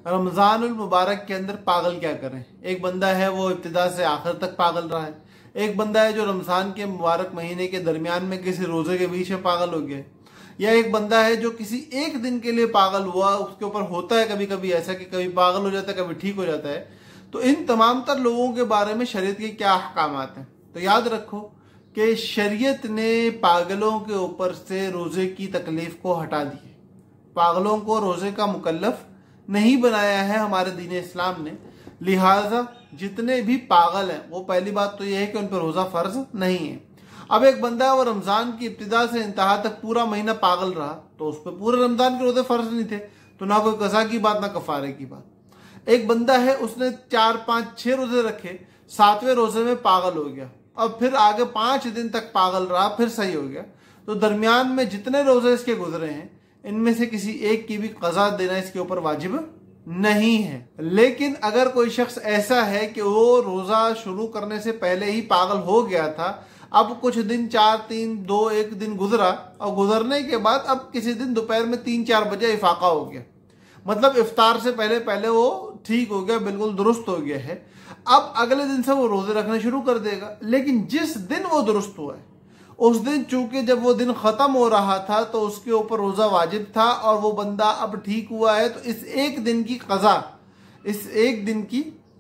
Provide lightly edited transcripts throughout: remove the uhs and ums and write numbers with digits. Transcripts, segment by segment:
रमज़ानुल मुबारक के अंदर पागल क्या करें। एक बंदा है वो इब्तिदा से आखिर तक पागल रहा है, एक बंदा है जो रमज़ान के मुबारक महीने के दरमियान में किसी रोज़े के बीच में पागल हो गया, या एक बंदा है जो किसी एक दिन के लिए पागल हुआ। उसके ऊपर होता है कभी कभी ऐसा कि कभी पागल हो जाता है, कभी ठीक हो जाता है। तो इन तमाम तर लोगों के बारे में शरीयत के क्या अहकामात हैं। तो याद रखो कि शरीयत ने पागलों के ऊपर से रोज़े की तकलीफ को हटा दी है। पागलों को रोज़े का मुकल्लफ नहीं बनाया है हमारे दीन इस्लाम ने। लिहाजा जितने भी पागल हैं, वो पहली बात तो यह है कि उन पर रोज़ा फ़र्ज नहीं है। अब एक बंदा है वो रमज़ान की इब्तिदा से इंतहा तक पूरा महीना पागल रहा, तो उस पर पूरे रमज़ान के रोज़े फ़र्ज नहीं थे, तो ना कोई कज़ा की बात ना कफ़ारे की बात। एक बंदा है उसने 4, 5, 6 रोज़े रखे, 7वें रोज़े में पागल हो गया, अब फिर आगे 5 दिन तक पागल रहा, फिर सही हो गया। तो दरमियान में जितने रोज़े इसके गुजरे हैं, इनमें से किसी एक की भी कज़ा देना इसके ऊपर वाजिब नहीं है। लेकिन अगर कोई शख्स ऐसा है कि वो रोज़ा शुरू करने से पहले ही पागल हो गया था, अब कुछ दिन 4, 3, 2, 1 दिन गुजरा, और गुजरने के बाद अब किसी दिन दोपहर में 3, 4 बजे इफाका हो गया, मतलब इफ्तार से पहले पहले वो ठीक हो गया, बिल्कुल दुरुस्त हो गया है। अब अगले दिन से वो रोजे रखने शुरू कर देगा। लेकिन जिस दिन वो दुरुस्त हुआ है, उस दिन चूंकि जब वो दिन खत्म हो रहा था तो उसके ऊपर रोजा वाजिब था, और वो बंदा अब ठीक हुआ है, तो इस एक दिन की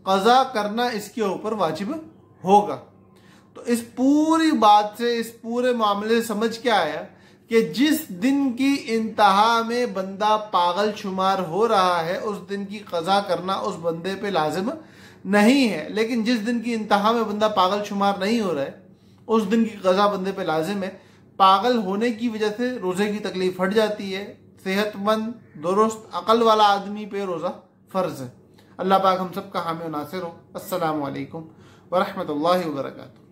कज़ा करना इसके ऊपर वाजिब होगा। तो इस पूरी बात से, इस पूरे मामले से समझ क्या आया कि जिस दिन की इंतहा में बंदा पागल शुमार हो रहा है, उस दिन की कज़ा करना उस बंदे पे लाजिम नहीं है। लेकिन जिस दिन की इंतहा में बंदा पागल शुमार नहीं हो रहा है, उस दिन की कज़ा बंदे पे लाजिम है। पागल होने की वजह से रोज़े की तकलीफ हट जाती है। सेहतमंद, दुरुस्त, अकल वाला आदमी पे रोज़ा फ़र्ज है। अल्लाह पाक हम सब का हामी और नासिर हो। अस्सलामु अलैकुम व रहमतुल्लाहि व बरकातुहू।